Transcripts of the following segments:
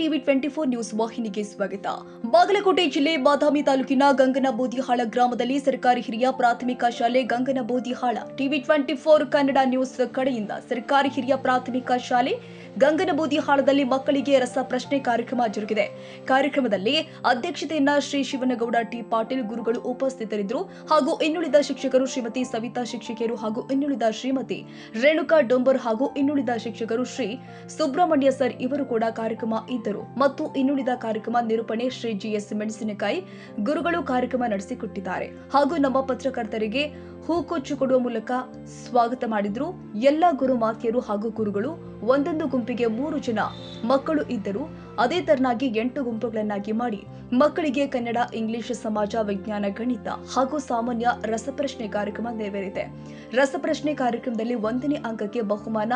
TV 24 news ವಾಹಿನಿಗೆ ಸ್ವಾಗತ. ಬಾಗಲಕೋಟೆ ಜಿಲ್ಲೆ ಬಾದಾಮಿ ತಾಲೂಕಿನ ಗಂಗನಬೋದಿಹಾಳ ಗ್ರಾಮದಲ್ಲಿ ಸರ್ಕಾರಿ ಹಿರಿಯ ಪ್ರಾಥಮಿಕ ಶಾಲೆ ಗಂಗನಬೋದಿಹಾಳ ಟಿವಿ 24 ಕನ್ನಡ ನ್ಯೂಸ್ ಕಡೆಯಿಂದ ಸರ್ಕಾರಿ ಹಿರಿಯ ಪ್ರಾಥಮಿಕ ಶಾಲೆ ಗಂಗನಬೋದಿಹಾಳದಲ್ಲಿ ಮಕ್ಕಳಿಗೆ ರಸಪ್ರಶ್ನೆ ಕಾರ್ಯಕ್ರಮ ಜರುಗಿದೆ. ಕಾರ್ಯಕ್ರಮದಲ್ಲಿ ಅಧ್ಯಕ್ಷತೆಯನ್ನ ಶ್ರೀ ಶಿವನಗೌಡ ಟಿ ಪಾಟೀಲ್ ಗುರುಗಳು ಉಪಸ್ಥಿತರಿದ್ದರು ಹಾಗೂ ಇನ್ನುಳಿದ ಶಿಕ್ಷಕರು ಶ್ರೀಮತಿ ಸವಿತಾ ಶಿಕ್ಷಕಿಯರು ಹಾಗೂ ಇನ್ನುಳಿದ ಶ್ರೀಮತಿ ರೇಣುಕಾ ಡೊಂಬರ್ ಹಾಗೂ ಇನ್ನುಳಿದ ಶಿಕ್ಷಕರು ಶ್ರೀ ಸುಬ್ರಹ್ಮಣ್ಯ ಸರ್ ಇವರು ಕೂಡ ಕಾರ್ಯಕ್ರಮ ಇದ್ದರು ಮತ್ತು ಇನ್ನುಳಿದ ಕಾರ್ಯಕ್ರಮ ನಿರೂಪಣೆ ಶ್ರೀ ಜಿಎಸ್ ಮೆಣಸಿನಕಾಯಿ ಗುರುಗಳು ಕಾರ್ಯಕ್ರಮ ನಡೆಸಿಕೊಟ್ಟಿದ್ದಾರೆ ಹಾಗೂ ನಮ್ಮ ಪತ್ರಕರ್ತರಿಗೆ ಹೂಕೊಚ್ಚು ಕೊಡುವ ಮೂಲಕ ಸ್ವಾಗತ ಮಾಡಿದ್ರು. ಎಲ್ಲ ಗುರು ಮಾತೆಯರು ಹಾಗೂ ಗುರುಗಳು ಒಂದೊಂದು ಗುಂಪಿಗೆ 3 ಜನ ಮಕ್ಕಳು ಇದ್ದರು. ಅದೇ ತರನಾಗಿ 8 ಗುಂಪುಗಳನ್ನಾಗಿ ಮಾಡಿ ಮಕ್ಕಳಿಗೆ ಕನ್ನಡ, ಇಂಗ್ಲಿಷ್, ಸಮಾಜ, ವಿಜ್ಞಾನ, ಗಣಿತ ಹಾಗೂ ಸಾಮಾನ್ಯ ರಸಪ್ರಶ್ನೆ ಕಾರ್ಯಕ್ರಮ ನೆರವೇರಿದೆ. ರಸಪ್ರಶ್ನೆ ಕಾರ್ಯಕ್ರಮದಲ್ಲಿ 1ನೇ ಅಂಕಕ್ಕೆ ಬಹುಮಾನ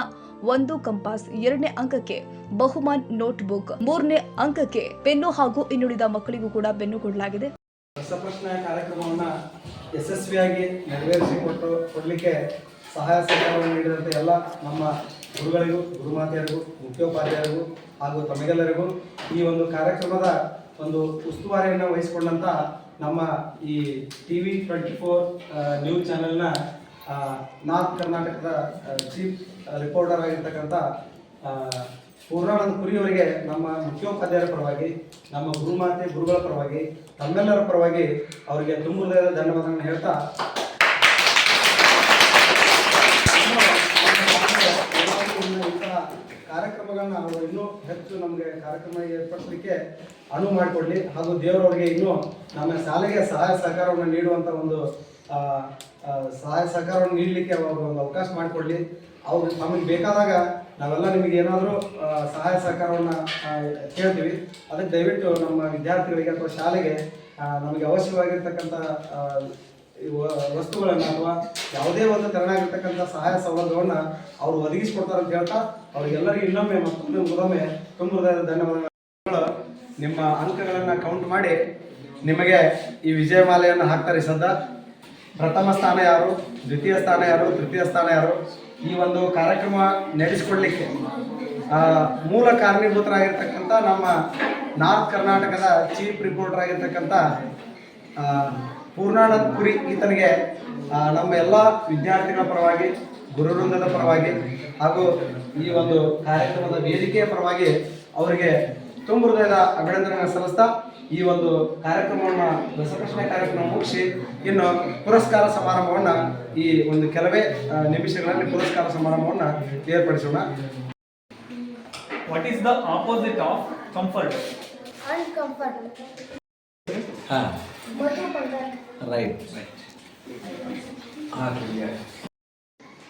1 ಕಂಪಾಸ್, 2ನೇ ಅಂಕಕ್ಕೆ ಬಹುಮಾನ ನೋಟ್ಬುಕ್, 3ನೇ ಅಂಕಕ್ಕೆ ಪೆನ್ನು ಹಾಗೂ ಇನ್ನುಳಿದ ಮಕ್ಕಳಿಗೂ ಕೂಡ ಪೆನ್ನು ಕೊಡಲಾಗಿದೆ. ರಸಪ್ರಶ್ನೆ ಕಾರ್ಯಕ್ರಮವನ್ನು ಯಶಸ್ವಿಯಾಗಿ ಕೊಡಲಿಕ್ಕೆ ಸಹಾಯ ಸಹಕಾರವನ್ನು ನೀಡಿದಂತೆ ಎಲ್ಲ ನಮ್ಮ ಗುರುಗಳಿಗೂ, ಗುರುಮಾತೆಯರಿಗೂ, ಮುಖ್ಯೋಪಾಧ್ಯಾಯರಿಗೂ ಹಾಗೂ ತಮಗೆಲ್ಲರಿಗೂ ಈ ಒಂದು ಕಾರ್ಯಕ್ರಮದ ಒಂದು ಉಸ್ತುವಾರಿಯನ್ನು ವಹಿಸಿಕೊಂಡಂಥ ನಮ್ಮ ಈ ಟಿವಿ 24 ನ್ಯೂಸ್ ಚಾನೆಲ್ನ ನಾರ್ತ್ ಕರ್ನಾಟಕದ ಚೀಫ್ ರಿಪೋರ್ಟರ್ ಆಗಿರ್ತಕ್ಕಂಥ ಪೂರ್ಣಾನಂದ ಪುರಿಯವರಿಗೆ ನಮ್ಮ ಮುಖ್ಯೋಪಾಧ್ಯಾಯರ ಪರವಾಗಿ, ನಮ್ಮ ಗುರುಮಾತೆ ಗುರುಗಳ ಪರವಾಗಿ, ತಮ್ಮೆಲ್ಲರ ಪರವಾಗಿ ಅವರಿಗೆ ತುಂಬ ಹೃದಯದ ಧನ್ಯವಾದಗಳನ್ನು ಹೇಳ್ತಾ, ಇಂತಹ ಕಾರ್ಯಕ್ರಮಗಳನ್ನ ಅವರು ಇನ್ನೂ ಹೆಚ್ಚು ನಮಗೆ ಕಾರ್ಯಕ್ರಮ ಏರ್ಪಡಿಸಲಿಕ್ಕೆ ಅನುವು ಮಾಡಿಕೊಡ್ಲಿ ಹಾಗೂ ದೇವರವರಿಗೆ ಇನ್ನೂ ನಮ್ಮ ಶಾಲೆಗೆ ಸಹಾಯ ಸಹಕಾರವನ್ನು ನೀಡುವಂಥ ಒಂದು ಸಹಾಯ ಸಹಕಾರವನ್ನು ನೀಡಲಿಕ್ಕೆ ಅವರು ಒಂದು ಅವಕಾಶ ಮಾಡಿಕೊಡ್ಲಿ. ಅವ್ರು ನಮಗೆ ಬೇಕಾದಾಗ ನಾವೆಲ್ಲ ನಿಮಗೆ ಏನಾದರೂ ಸಹಾಯ ಸಹಕಾರವನ್ನು ಕೇಳ್ತೀವಿ. ಅದಕ್ಕೆ ದಯವಿಟ್ಟು ನಮ್ಮ ವಿದ್ಯಾರ್ಥಿಗಳಿಗೆ ಅಥವಾ ಶಾಲೆಗೆ ನಮಗೆ ಅವಶ್ಯವಾಗಿರ್ತಕ್ಕಂಥ ವಸ್ತುಗಳನ್ನು ಅಥವಾ ಯಾವುದೇ ಒಂದು ತೆರನಾಗಿರ್ತಕ್ಕಂಥ ಸಹಾಯ ಸೌಲಭ್ಯವನ್ನು ಅವರು ಒದಗಿಸಿಕೊಡ್ತಾರೆ ಅಂತ ಹೇಳ್ತಾ ಅವರಿಗೆಲ್ಲರಿಗೂ ಇನ್ನೊಮ್ಮೆ ಮತ್ತೊಮ್ಮೆ ತುಂಬ ಹೃದಯದ ಧನ್ಯವಾದಗಳು. ನಿಮ್ಮ ಅಂಕಗಳನ್ನು ಕೌಂಟ್ ಮಾಡಿ ನಿಮಗೆ ಈ ವಿಜಯಮಾಲೆಯನ್ನು ಹಾಕ್ತಾರೆ. ಸದ್ದ ಪ್ರಥಮ ಸ್ಥಾನ ಯಾರು, ದ್ವಿತೀಯ ಸ್ಥಾನ ಯಾರು, ತೃತೀಯ ಸ್ಥಾನ ಯಾರು, ಈ ಒಂದು ಕಾರ್ಯಕ್ರಮ ನಡೆಸಿಕೊಡ್ಲಿಕ್ಕೆ ಮೂಲ ಕಾರಣೀಭೂತರಾಗಿರ್ತಕ್ಕಂಥ ನಮ್ಮ ನಾರ್ತ್ ಕರ್ನಾಟಕದ ಚೀಫ್ ರಿಪೋರ್ಟರ್ ಆಗಿರ್ತಕ್ಕಂಥ ಪೂರ್ಣಾನಂದ ಪುರಿ ಈತನಿಗೆ ನಮ್ಮ ಎಲ್ಲ ವಿದ್ಯಾರ್ಥಿಗಳ ಪರವಾಗಿ, ಗುರುವೃಂದದ ಪರವಾಗಿ ಹಾಗೂ ಈ ಒಂದು ಕಾರ್ಯಕ್ರಮದ ವೇದಿಕೆಯ ಪರವಾಗಿ ಅವರಿಗೆ ತುಂಬ ಹೃದಯದ ಅಭಿನಂದನೆ ಸಲ್ಲಿಸ್ತಾ ಈ ಒಂದು ಕಾರ್ಯಕ್ರಮವನ್ನು ರಸಪ್ರಶ್ನೆ ಕಾರ್ಯಕ್ರಮ ಮುಗಿಸಿ ಇನ್ನು ಪುರಸ್ಕಾರ ಸಮಾರಂಭವನ್ನು ಈ ಒಂದು ಕೆಲವೇ ನಿಮಿಷಗಳಲ್ಲಿ ಪುರಸ್ಕಾರ ಸಮಾರಂಭವನ್ನು ಏರ್ಪಡಿಸೋಣ. What is the opposite of comfort? Uncomfort. Right.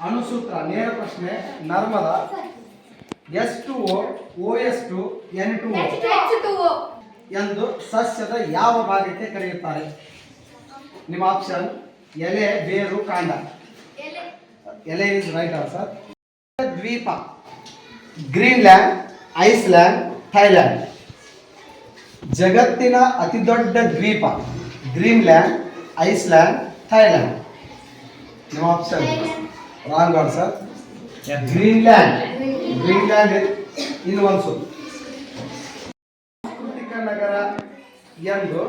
ಅಣುಸೂತ್ರ ನೇರ ಪ್ರಶ್ನೆ. ನರ್ಮದಾ H2O, OS2, N2O ಎಂದು ಸಸ್ಯದ ಯಾವ ಭಾಗಕ್ಕೆ ಕರೆಯುತ್ತಾರೆ? ನಿಮ್ಮ ಆಪ್ಷನ್ ಎಲೆ, ಬೇರು, ಕಾಂಡ. ಎಲೆ ಇಸ್ ರೈಟ್ ಆನ್ಸರ್. ದ್ವೀಪ: ಗ್ರೀನ್ಲ್ಯಾಂಡ್, ಐಸ್ಲ್ಯಾಂಡ್, ಥೈಲ್ಯಾಂಡ್. ಜಗತ್ತಿನ ಅತಿ ದೊಡ್ಡ ದ್ವೀಪ ಗ್ರೀನ್ಲ್ಯಾಂಡ್, ಐಸ್ಲ್ಯಾಂಡ್, ಥೈಲ್ಯಾಂಡ್. ನಿಮ್ಮ ಆಪ್ಷನ್ ರಾಂಗ್ ಆನ್ಸರ್. ಗ್ರೀನ್ಲ್ಯಾಂಡ್ ಇನ್ನೊಂದು ಸಾಂಸ್ಕೃತಿಕ ನಗರ ಎಂದು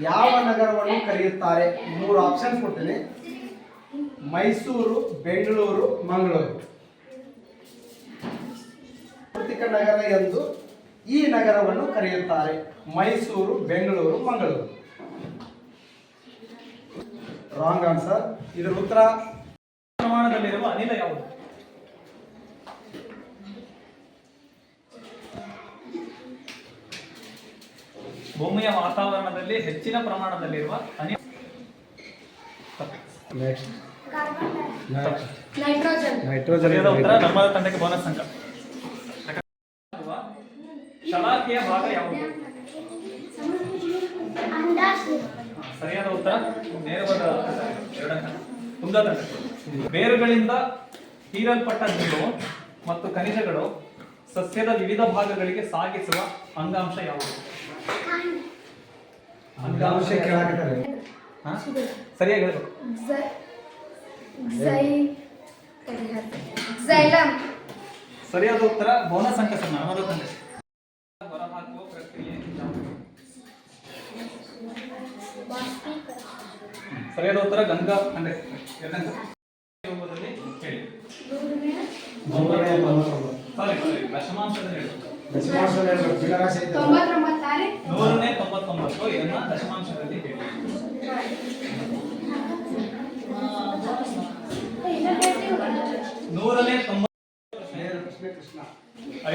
ಯಾವ ನಗರವನ್ನು ಕರೆಯುತ್ತಾರೆ? 3 ಆಪ್ಷನ್ ಕೊಡ್ತೇನೆ: ಮೈಸೂರು, ಬೆಂಗಳೂರು, ಮಂಗಳೂರು. ಸಾಂಸ್ಕೃತಿಕ ನಗರ ಎಂದು ಈ ನಗರವನ್ನು ಕರೆಯುತ್ತಾರೆ: ಮೈಸೂರು, ಬೆಂಗಳೂರು, ಮಂಗಳೂರು. Wrong answer. ಇದರ ಉತ್ತರ ಪ್ರಮಾಣದಲ್ಲಿರುವ ಅನಿಲ ಯಾವುದು? ಭೂಮಿಯ ವಾತಾವರಣದಲ್ಲಿ ಹೆಚ್ಚಿನ ಪ್ರಮಾಣದಲ್ಲಿರುವ ಅನಿಲ. ನೈಟ್ರೋಜನ್. ಉತ್ತರ. ನರ್ಮದಾ ತಂಡಕ್ಕೆ ಬೋನಸ್ ಅಂಕ. ಶಲಾಕೆಯ ಭಾಗ ಯಾವುದು? ಸರಿಯಾದ ಉತ್ತರ. ನೇರವಾದ 2 ಅಂಕ. ತುಂಗಾ ತಂಡ. ಬೇರುಗಳಿಂದ ಹೀರಲ್ಪಟ್ಟ ನೀರು ಮತ್ತು ಖನಿಜಗಳು ಸಸ್ಯದ ವಿವಿಧ ಭಾಗಗಳಿಗೆ ಸಾಗಿಸುವ ಅಂಗಾಂಶ ಯಾವುದು? ಅಂಗಾಂಶ ಕೇಳಾಕತ್ತಾರೆ. ಸರಿಯಾಗಿ ಹೇಳಬೇಕು. ಸರಿಯಾದ ಉತ್ತರ. ಬೋನಸ್ ಅಂಕ ಸರ್. ನರ್ಮದಾ ತಂಡ. ಬಾಷ್ಪೀಕರಣ. ಸರಿಯಾದ ಉತ್ತರ ಗಂಗಾ ಅಂದ್ರೆ ಗಂಗಾ ರೂಪದಲ್ಲಿ ಹೇಳಿ. ಸಾರಿ ದಶಮಾಂಶದಲ್ಲಿ ಹೇಳಿ. 199 ಇದನ್ನ ದಶಮಾಂಶದಲ್ಲಿ ಹೇಳಿ.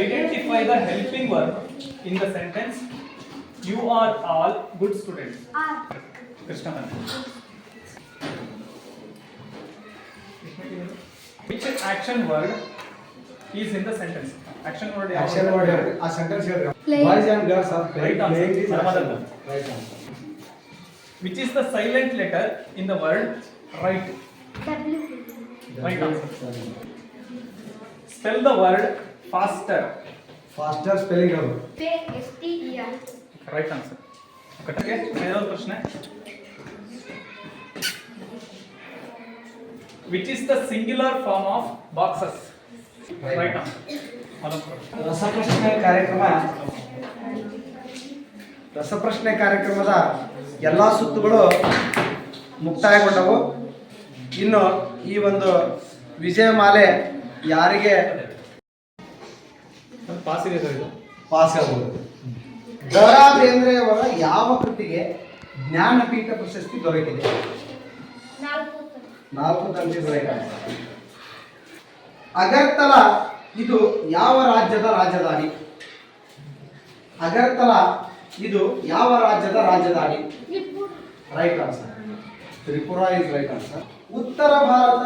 Identify the helping verb in the sentence. You are all good students. Krishna. Which action word is in the sentence? Action word. Action word ಹೇಳ್ರಿ. ಆ ಸೆಂಟೆನ್ಸ್ ಹೇಳ್ರಿ. Boys and girls are Right answer. playing this Sarvada. action. Right answer. Which is the silent letter in the word right? W. Right answer. Spell the word faster. Faster spelling ಅದು. F-A-S-T-E-R. Right answer. Okay. Final ಪ್ರಶ್ನೆ. Which is the singular form of boxes? Right answer. ರಸಪ್ರಶ್ನೆ ಕಾರ್ಯಕ್ರಮದ ಎಲ್ಲ ಸುತ್ತುಗಳು ಮುಕ್ತಾಯಗೊಂಡವು. ಇನ್ನು ಈ ಒಂದು ವಿಜಯಮಾಲೆ ಯಾರಿಗೆ pass ಇದೆ ಸರ್ ಇದು. ಪಾಸ್ ಆಗಬಹುದು. ದ.ರಾ. ಬೇಂದ್ರೆಯವರ ಯಾವ ಕೃತಿಗೆ ಜ್ಞಾನಪೀಠ ಪ್ರಶಸ್ತಿ ದೊರಕಿದೆ? 4 ತಂತಿ ದೊರೆಯಿದೆ. ಅಗರ್ತಲ ಇದು ಯಾವ ರಾಜ್ಯದ ರಾಜಧಾನಿ? ಅಗರ್ತಲ ಇದು ಯಾವ ರಾಜ್ಯದ ರಾಜಧಾನಿ? Right answer. Tripura is right answer. ಉತ್ತರ ಭಾರತ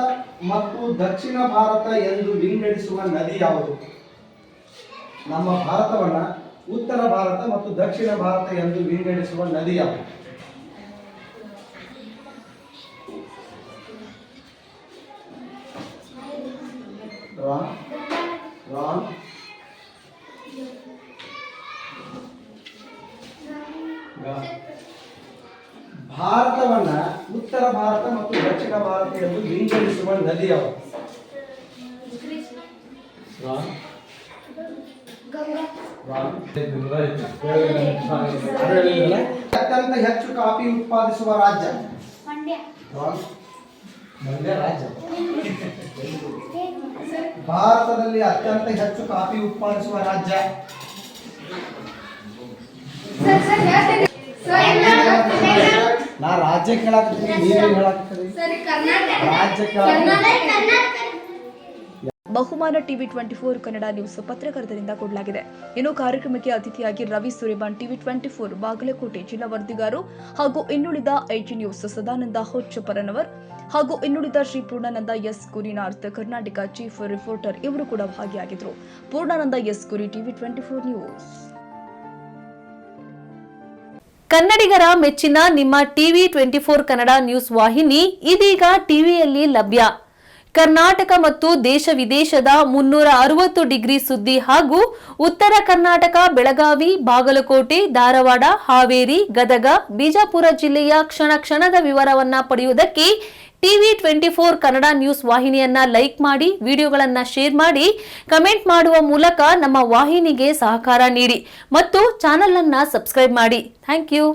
ಮತ್ತು ದಕ್ಷಿಣ ಭಾರತ ಎಂದು ವಿಂಗಡಿಸುವ ನದಿ ಯಾವುದು? ನಮ್ಮ ಭಾರತವನ್ನ ಉತ್ತರ ಭಾರತ ಮತ್ತು ದಕ್ಷಿಣ ಭಾರತ ಎಂದು ವಿಂಗಡಿಸುವ ನದಿ ಯಾವುದು? ರಾಂಗ್. ಭಾರತವನ್ನ ಉತ್ತರ ಭಾರತ ಮತ್ತು ದಕ್ಷಿಣ ಭಾರತ ಎಂದು ವಿಂಗಡಿಸುವ ನದಿ ಯಾವುದು? ಅತ್ಯಂತ ಹೆಚ್ಚು ಕಾಫಿ ಉತ್ಪಾದಿಸುವ ರಾಜ್ಯ? ಮಂಡ್ಯ ರಾಜ್ಯ. ಭಾರತದಲ್ಲಿ ಅತ್ಯಂತ ಹೆಚ್ಚು ಕಾಫಿ ಉತ್ಪಾದಿಸುವ ರಾಜ್ಯ? ನಾ ರಾಜ್ಯ ಕೇಳಾಕತ್ತೀನಿ, ನೀವೇನು ಹೇಳಾಕತ್ತೀರಿ? ರಾಜ್ಯ ಬಹುಮಾನ ಟಿವಿ 24 ಕನ್ನಡ ನ್ಯೂಸ್ ಪತ್ರಕರ್ತರಿಂದ ಕೊಡಲಾಗಿದೆ. ಇನ್ನು ಕಾರ್ಯಕ್ರಮಕ್ಕೆ ಅತಿಥಿಯಾಗಿ ರವಿ ಸುರೇಬಾನ್ ಟಿವಿ 24 ಬಾಗಲಕೋಟೆ ಜಿಲ್ಲಾ ವರದಿಗಾರರು ಹಾಗೂ ಇನ್ನುಳಿದ ಐಟಿ ನ್ಯೂಸ್ ಸದಾನಂದ ಹೊಚ್ಚಪರನವರ್ ಹಾಗೂ ಇನ್ನುಳಿದ ಶ್ರೀ ಪೂರ್ಣಾನಂದ ಎಸ್ ಕುರಿ ನಾರ್ತ್ ಕರ್ನಾಟಕ ಚೀಫ್ ರಿಪೋರ್ಟರ್ ಇವರು ಕೂಡ ಭಾಗಿಯಾಗಿದ್ದರು. ಪೂರ್ಣಾನಂದ ಎಸ್ ಕುರಿ ಟಿವಿ 24 ನ್ಯೂಸ್. ಕನ್ನಡಿಗರ ಮೆಚ್ಚಿನ ನಿಮ್ಮ ಟಿವಿ 24 ಕನ್ನಡ ನ್ಯೂಸ್ ವಾಹಿನಿ ಇದೀಗ ಟಿವಿಯಲ್ಲಿ ಲಭ್ಯ. ಕರ್ನಾಟಕ ಮತ್ತು ದೇಶ ವಿದೇಶದ 360 ಡಿಗ್ರಿ ಸುದ್ದಿ ಹಾಗೂ ಉತ್ತರ ಕರ್ನಾಟಕ ಬೆಳಗಾವಿ, ಬಾಗಲಕೋಟೆ, ಧಾರವಾಡ, ಹಾವೇರಿ, ಗದಗ, ಬಿಜಾಪುರ ಜಿಲ್ಲೆಯ ಕ್ಷಣ ಕ್ಷಣದ ವಿವರವನ್ನ ಪಡೆಯುವುದಕ್ಕೆ ಟಿವಿ 24 ಕನ್ನಡ ನ್ಯೂಸ್ ವಾಹಿನಿಯನ್ನ ಲೈಕ್ ಮಾಡಿ, ವಿಡಿಯೋಗಳನ್ನ ಶೇರ್ ಮಾಡಿ, ಕಮೆಂಟ್ ಮಾಡುವ ಮೂಲಕ ನಮ್ಮ ವಾಹಿನಿಗೆ ಸಹಕಾರ ನೀಡಿ ಮತ್ತು ಚಾನೆಲ್ ಅನ್ನ ಸಬ್ಸ್ಕ್ರೈಬ್ ಮಾಡಿ. Thank you.